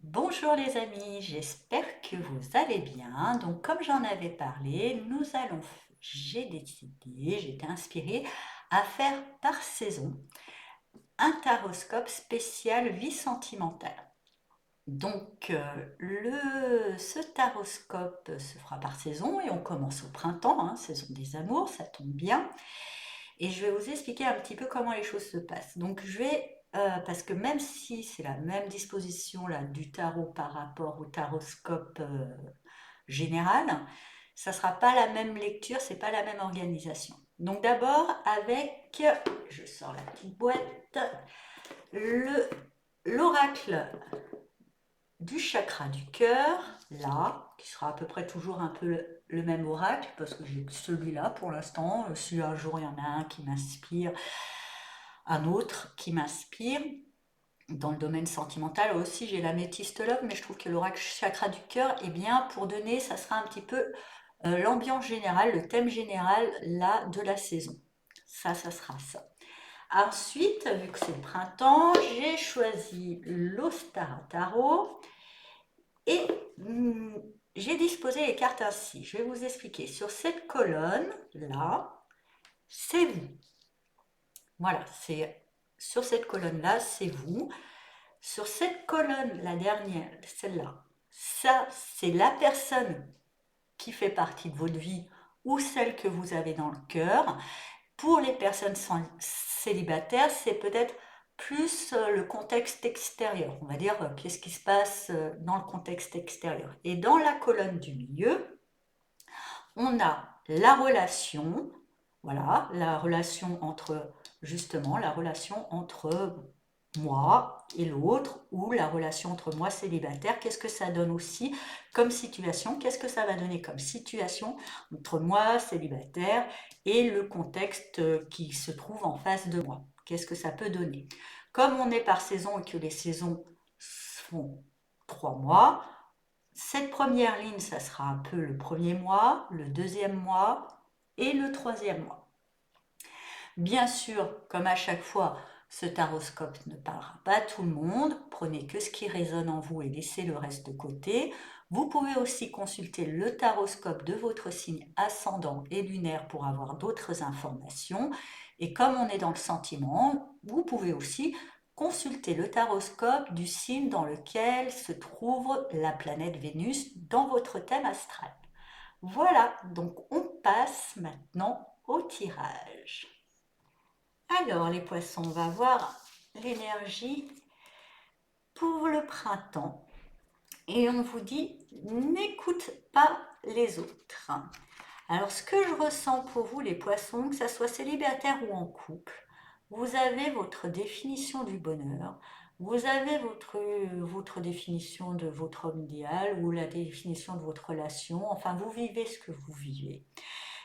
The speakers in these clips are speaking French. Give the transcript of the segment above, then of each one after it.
Bonjour les amis, j'espère que vous allez bien. Donc comme j'en avais parlé, j'ai décidé, j'ai été inspirée à faire par saison un taroscope spécial vie sentimentale. Donc ce taroscope se fera par saison et on commence au printemps, hein, saison des amours, ça tombe bien. Et je vais vous expliquer un petit peu comment les choses se passent. Donc parce que même si c'est la même disposition là, du tarot par rapport au taroscope général, ça ne sera pas la même lecture, c'est pas la même organisation. Donc d'abord je sors la petite boîte, l'oracle du chakra du cœur, là, qui sera à peu près toujours un peu le même oracle, parce que j'ai celui-là pour l'instant. Si un jour il y en a un qui m'inspire, un autre qui m'inspire. Dans le domaine sentimental aussi, j'ai la métiste love, mais je trouve que l'oracle chakra du cœur, eh bien, pour donner, ça sera un petit peu l'ambiance générale, le thème général, là, de la saison. Ça sera ça. Ensuite, vu que c'est le printemps, j'ai choisi l'Ostara Tarot et j'ai disposé les cartes ainsi. Je vais vous expliquer. Sur cette colonne-là, c'est vous. Voilà, c'est sur cette colonne-là, c'est vous. Sur cette colonne, la dernière, celle-là, ça, c'est la personne qui fait partie de votre vie ou celle que vous avez dans le cœur. Pour les personnes célibataires, c'est peut-être plus le contexte extérieur. On va dire qu'est-ce qui se passe dans le contexte extérieur. Et dans la colonne du milieu, on a la relation, voilà, la relation entre moi et l'autre, ou la relation entre moi célibataire. Qu'est-ce que ça donne aussi comme situation? Qu'est-ce que ça va donner comme situation entre moi célibataire et le contexte qui se trouve en face de moi? Qu'est-ce que ça peut donner? Comme on est par saison et que les saisons font 3 mois, cette première ligne, ça sera un peu le premier mois, le deuxième mois et le troisième mois. Bien sûr, comme à chaque fois, ce taroscope ne parlera pas à tout le monde. Prenez que ce qui résonne en vous et laissez le reste de côté. Vous pouvez aussi consulter le taroscope de votre signe ascendant et lunaire pour avoir d'autres informations. Et comme on est dans le sentiment, vous pouvez aussi consulter le taroscope du signe dans lequel se trouve la planète Vénus dans votre thème astral. Voilà, donc on passe maintenant au tirage. Alors les poissons, on va voir l'énergie pour le printemps. Et on vous dit, n'écoute pas les autres. Alors ce que je ressens pour vous les poissons, que ce soit célibataire ou en couple, vous avez votre définition du bonheur, vous avez votre définition de votre homme idéal ou la définition de votre relation, enfin vous vivez ce que vous vivez.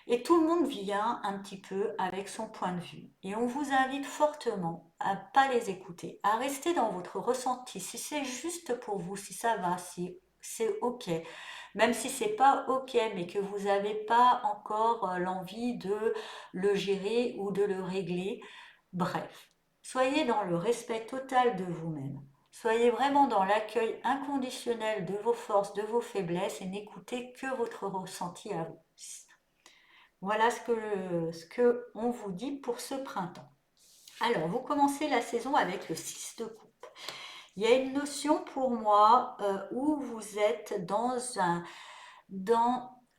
Et tout le monde vient un petit peu avec son point de vue. Et on vous invite fortement à ne pas les écouter, à rester dans votre ressenti. Si c'est juste pour vous, si ça va, si c'est ok. Même si c'est pas ok, mais que vous n'avez pas encore l'envie de le gérer ou de le régler. Bref, soyez dans le respect total de vous-même. Soyez vraiment dans l'accueil inconditionnel de vos forces, de vos faiblesses et n'écoutez que votre ressenti à vous. Voilà ce que on vous dit pour ce printemps. Alors, vous commencez la saison avec le 6 de coupe. Il y a une notion pour moi où vous êtes dans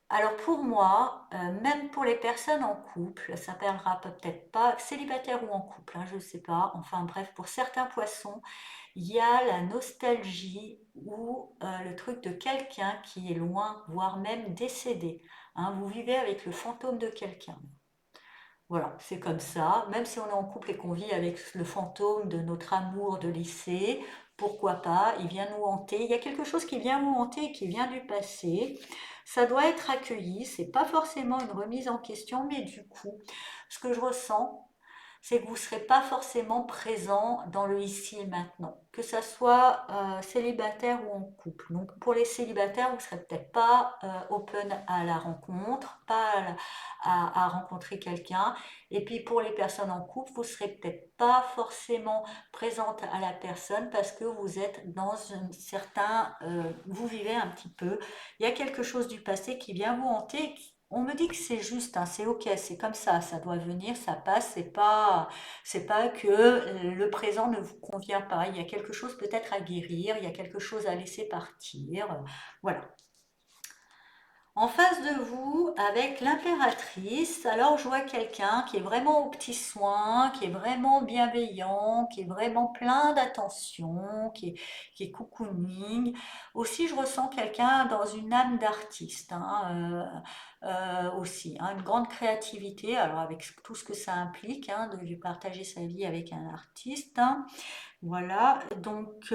alors pour moi, même pour les personnes en couple, ça parlera peut-être pas célibataire ou en couple, hein, je ne sais pas. Enfin bref, pour certains poissons, il y a la nostalgie ou le truc de quelqu'un qui est loin, voire même décédé. Hein, vous vivez avec le fantôme de quelqu'un. Voilà, c'est comme ça. Même si on est en couple et qu'on vit avec le fantôme de notre amour de lycée, pourquoi pas, il vient nous hanter. Il y a quelque chose qui vient vous hanter et qui vient du passé. Ça doit être accueilli. C'est pas forcément une remise en question, mais du coup, ce que je ressens, c'est que vous ne serez pas forcément présent dans le ici et maintenant, que ça soit célibataire ou en couple. Donc pour les célibataires, vous ne serez peut-être pas open à la rencontre, pas à rencontrer quelqu'un. Et puis pour les personnes en couple, vous ne serez peut-être pas forcément présente à la personne parce que vous êtes dans un certain... vous vivez un petit peu. Il y a quelque chose du passé qui vient vous hanter. On me dit que c'est juste, hein, c'est ok, c'est comme ça doit venir, ça passe, c'est pas que le présent ne vous convient pas. Il y a quelque chose peut-être à guérir, il y a quelque chose à laisser partir. Voilà. En face de vous, avec l'impératrice, alors je vois quelqu'un qui est vraiment aux petits soins, qui est vraiment bienveillant, qui est vraiment plein d'attention, qui est cocooning. Aussi, je ressens quelqu'un dans une âme d'artiste, hein, aussi, hein, une grande créativité, alors avec tout ce que ça implique, hein, de lui partager sa vie avec un artiste, hein. Voilà, donc,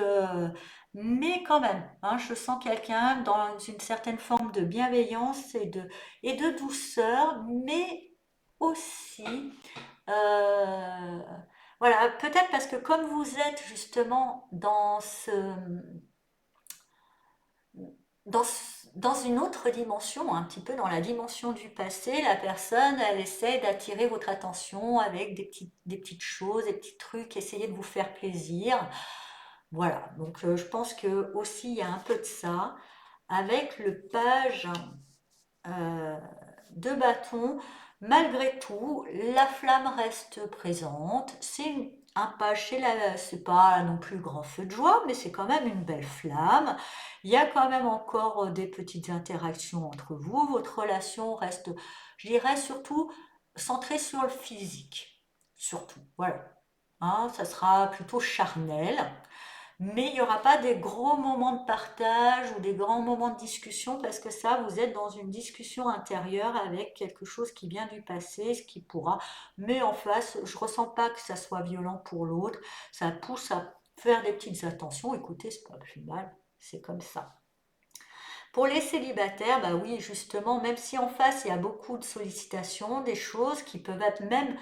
mais quand même, hein, je sens quelqu'un dans une certaine forme de bienveillance et de douceur, mais aussi, euh, voilà, peut-être parce que comme vous êtes justement dans une autre dimension, un petit peu dans la dimension du passé, la personne, elle essaie d'attirer votre attention avec des petites choses, des petits trucs, essayer de vous faire plaisir. Voilà, donc je pense que aussi il y a un peu de ça. Avec le page euh, de bâton, malgré tout, la flamme reste présente. Un page, c'est pas non plus grand feu de joie, mais c'est quand même une belle flamme. Il y a quand même encore des petites interactions entre vous. Votre relation reste, je dirais, surtout centrée sur le physique. Surtout, voilà. Hein, ça sera plutôt charnel. Mais il n'y aura pas des gros moments de partage ou des grands moments de discussion parce que ça, vous êtes dans une discussion intérieure avec quelque chose qui vient du passé, ce qui pourra. Mais en face, je ressens pas que ça soit violent pour l'autre. Ça pousse à faire des petites attentions. Écoutez, c'est pas plus mal. C'est comme ça. Pour les célibataires, bah oui, justement, même si en face il y a beaucoup de sollicitations, des choses qui peuvent être même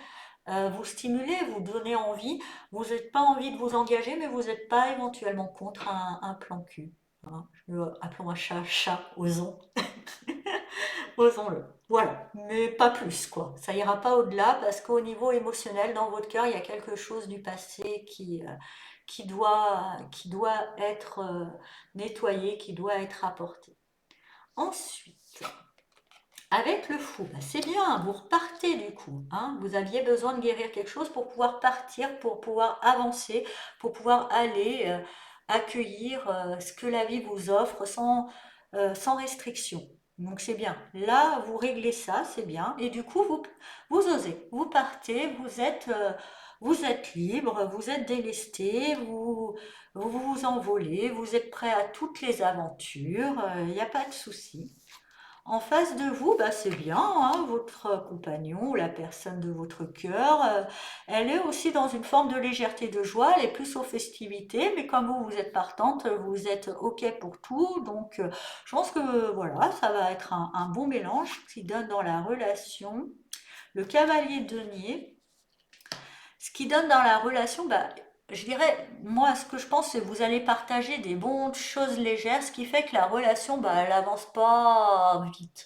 vous stimuler, vous donner envie. Vous n'avez pas envie de vous engager, mais vous n'êtes pas éventuellement contre un plan cul. Hein. Appelons un chat chat, osons, osons-le. Voilà, mais pas plus quoi. Ça ira pas au-delà parce qu'au niveau émotionnel, dans votre cœur, il y a quelque chose du passé qui doit être nettoyé, qui doit être apporté. Ensuite, avec le fou, bah, c'est bien, vous repartez du coup, hein. Vous aviez besoin de guérir quelque chose pour pouvoir partir, pour pouvoir avancer, pour pouvoir aller accueillir ce que la vie vous offre sans restriction. Donc c'est bien. Là, vous réglez ça, c'est bien. Et du coup, vous osez, vous partez, vous êtes libre, vous êtes délesté, vous vous envolez, vous êtes prêt à toutes les aventures, il n'y a pas de souci. En face de vous, bah, c'est bien, hein, votre compagnon ou la personne de votre cœur, elle est aussi dans une forme de légèreté, de joie, elle est plus aux festivités, mais comme vous, vous êtes partante, vous êtes OK pour tout, donc je pense que voilà, ça va être un bon mélange qui donne dans la relation le cavalier de denier. Ce qui donne dans la relation, bah, je dirais, moi, ce que je pense, c'est que vous allez partager des bonnes choses légères, ce qui fait que la relation, bah, elle avance pas vite.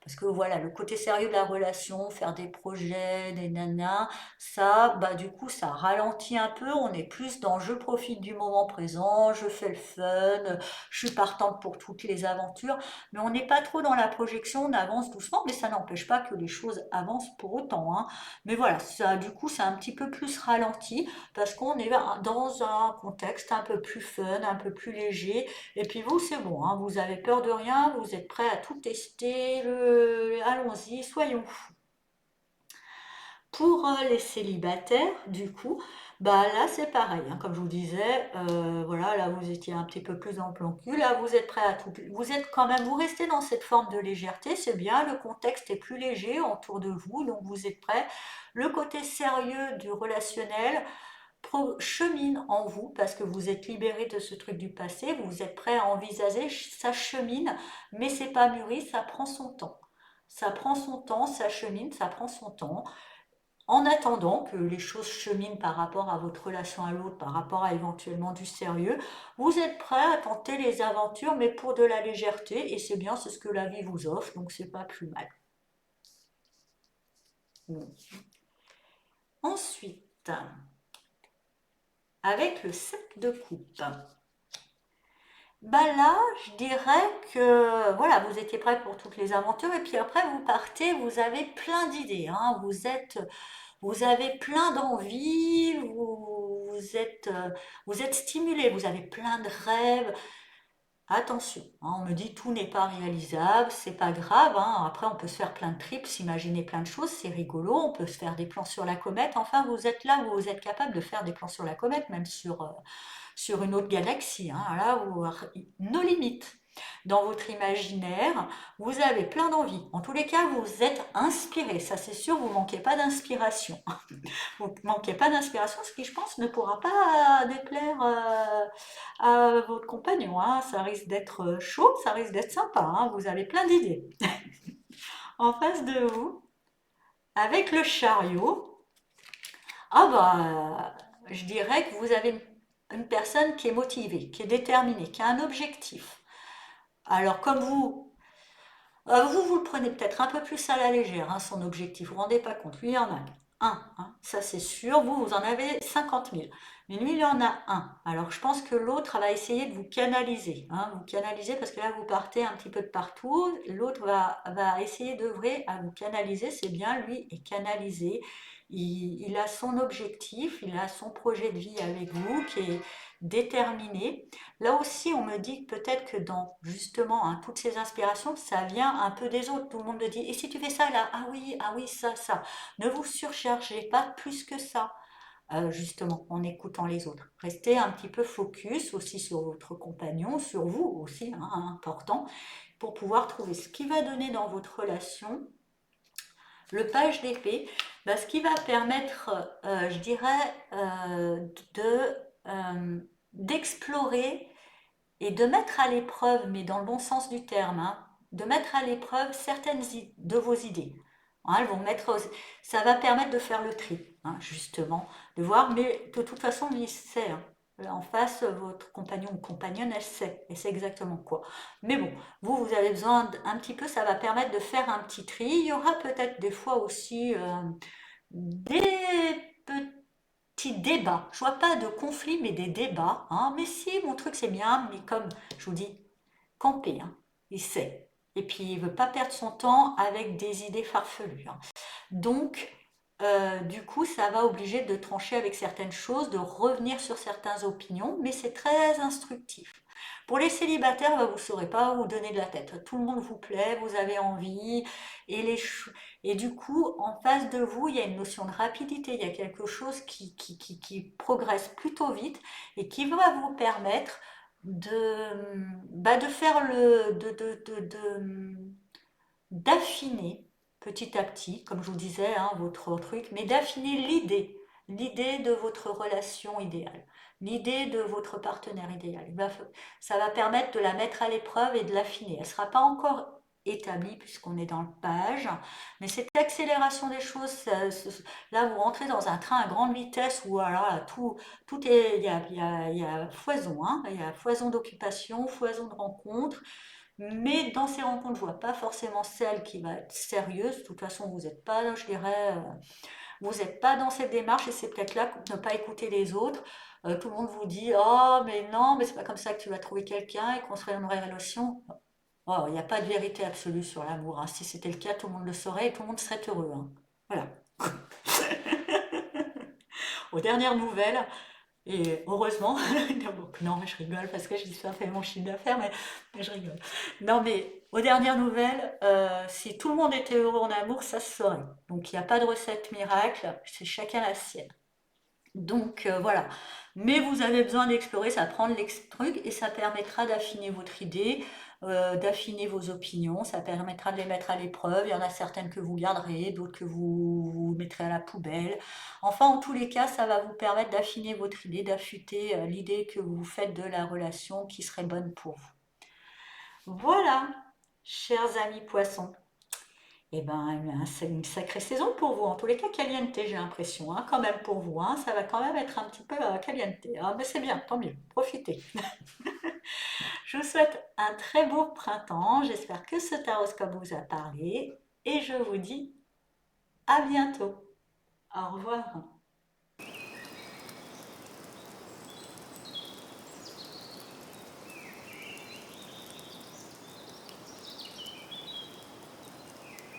Parce que voilà, le côté sérieux de la relation, faire des projets, des nanas, ça, bah, du coup, ça ralentit un peu. On est plus dans je profite du moment présent, je fais le fun, je suis partante pour toutes les aventures. Mais on n'est pas trop dans la projection, on avance doucement, mais ça n'empêche pas que les choses avancent pour autant, hein. Mais voilà, ça, du coup, c'est un petit peu plus ralenti parce qu'on est dans un contexte un peu plus fun, un peu plus léger. Et puis vous, c'est bon, hein, vous avez peur de rien, vous êtes prêt à tout tester. Allons-y, soyons fous. Pour les célibataires, du coup, bah là c'est pareil, hein, comme je vous disais, voilà, là vous étiez un petit peu plus en plan cul, là vous êtes prêt à tout, vous êtes quand même, vous restez dans cette forme de légèreté, c'est bien, le contexte est plus léger autour de vous, donc vous êtes prêt. Le côté sérieux du relationnel chemine en vous parce que vous êtes libéré de ce truc du passé, vous êtes prêt à envisager, ça chemine, mais c'est pas mûri, ça prend son temps. Ça prend son temps, ça chemine, ça prend son temps. En attendant que les choses cheminent par rapport à votre relation à l'autre, par rapport à éventuellement du sérieux, vous êtes prêt à tenter les aventures, mais pour de la légèreté, et c'est bien, c'est ce que la vie vous offre, donc c'est pas plus mal. Bon. Ensuite, avec le 7 de coupe. Bah là, je dirais que voilà, vous étiez prêt pour toutes les aventures et puis après vous partez, vous avez plein d'idées, hein, vous avez plein d'envies, vous êtes stimulé, vous avez plein de rêves. Attention, hein, on me dit tout n'est pas réalisable, c'est pas grave, hein, après on peut se faire plein de trips, s'imaginer plein de choses, c'est rigolo, on peut se faire des plans sur la comète, enfin vous êtes là, vous êtes capable de faire des plans sur la comète, même sur une autre galaxie, hein, là, nos limites. Dans votre imaginaire, vous avez plein d'envies. En tous les cas, vous êtes inspiré. Ça, c'est sûr, vous ne manquez pas d'inspiration. Vous ne manquez pas d'inspiration, ce qui, je pense, ne pourra pas déplaire à votre compagnon, hein. Ça risque d'être chaud, ça risque d'être sympa, hein. Vous avez plein d'idées. En face de vous, avec le chariot, ah bah, je dirais que vous avez une personne qui est motivée, qui est déterminée, qui a un objectif. Alors comme vous le prenez peut-être un peu plus à la légère, hein, son objectif, vous vous rendez pas compte, lui il en a un, hein, ça c'est sûr, vous en avez 50 000, mais lui il en a un. Alors je pense que l'autre va essayer de vous canaliser parce que là vous partez un petit peu de partout, l'autre va essayer d'œuvrer à vous canaliser, c'est bien, lui est canalisé, il a son objectif, il a son projet de vie avec vous qui est déterminé. Là aussi, on me dit peut-être que dans justement hein, toutes ces inspirations, ça vient un peu des autres. Tout le monde me dit, et si tu fais ça là, ah oui, ça. Ne vous surchargez pas plus que ça, justement, en écoutant les autres. Restez un petit peu focus aussi sur votre compagnon, sur vous aussi, hein, important, pour pouvoir trouver ce qui va donner dans votre relation. Le page d'épée, bah, ce qui va permettre, je dirais, de, euh, d'explorer et de mettre à l'épreuve, mais dans le bon sens du terme, hein, de mettre à l'épreuve certaines de vos idées. Hein, ça va permettre de faire le tri, hein, justement, de voir, mais de toute façon, il sait. Hein. En face, votre compagnon ou compagnonne, elle sait exactement quoi. Mais bon, vous avez besoin d'un petit peu, ça va permettre de faire un petit tri. Il y aura peut-être des fois aussi des petits débats. Je vois pas de conflit, mais des débats. Hein. Mais si, mon truc c'est bien, mais comme je vous dis, camper, hein. Il sait. Et puis il veut pas perdre son temps avec des idées farfelues. Hein. Donc, du coup, ça va obliger de trancher avec certaines choses, de revenir sur certaines opinions, mais c'est très instructif. Pour les célibataires, bah, vous ne saurez pas où donner de la tête. Tout le monde vous plaît, vous avez envie, et, et du coup, en face de vous, il y a une notion de rapidité, il y a quelque chose qui progresse plutôt vite et qui va vous permettre de faire d'affiner petit à petit, comme je vous disais, hein, votre truc, mais d'affiner l'idée de votre relation idéale, l'idée de votre partenaire idéal. Ça va permettre de la mettre à l'épreuve et de l'affiner. Elle ne sera pas encore établie puisqu'on est dans le page, mais cette accélération des choses, là vous rentrez dans un train à grande vitesse où alors, tout est, il y a foison, hein, il y a foison d'occupation, foison de rencontres, mais dans ces rencontres, je vois pas forcément celle qui va être sérieuse. De toute façon, vous n'êtes pas, je dirais, vous n'êtes pas dans cette démarche et c'est peut-être là ne pas écouter les autres. Tout le monde vous dit, oh, mais non, mais c'est pas comme ça que tu vas trouver quelqu'un et construire une vraie relation. Oh, il n'y a pas de vérité absolue sur l'amour. Hein. Si c'était le cas, tout le monde le saurait et tout le monde serait heureux. Hein. Voilà. Aux dernières nouvelles, et heureusement, non, je rigole parce que je dis ça fait mon chiffre d'affaires, mais je rigole. Non, mais aux dernières nouvelles, si tout le monde était heureux en amour, ça se saurait. Donc il n'y a pas de recette miracle, c'est chacun la sienne. Donc voilà. Mais vous avez besoin d'explorer, ça prend de truc et ça permettra d'affiner votre idée, d'affiner vos opinions, ça permettra de les mettre à l'épreuve. Il y en a certaines que vous garderez, d'autres que vous mettrez à la poubelle. Enfin, en tous les cas, ça va vous permettre d'affiner votre idée, d'affûter l'idée que vous faites de la relation qui serait bonne pour vous. Voilà, chers amis poissons. Et ben, c'est une sacrée saison pour vous. En tous les cas, caliente, j'ai l'impression, hein, quand même pour vous, hein, ça va quand même être un petit peu caliente. Ah, mais c'est bien, tant mieux, profitez. Je vous souhaite un très beau printemps. J'espère que ce taroscope vous a parlé et je vous dis à bientôt. Au revoir.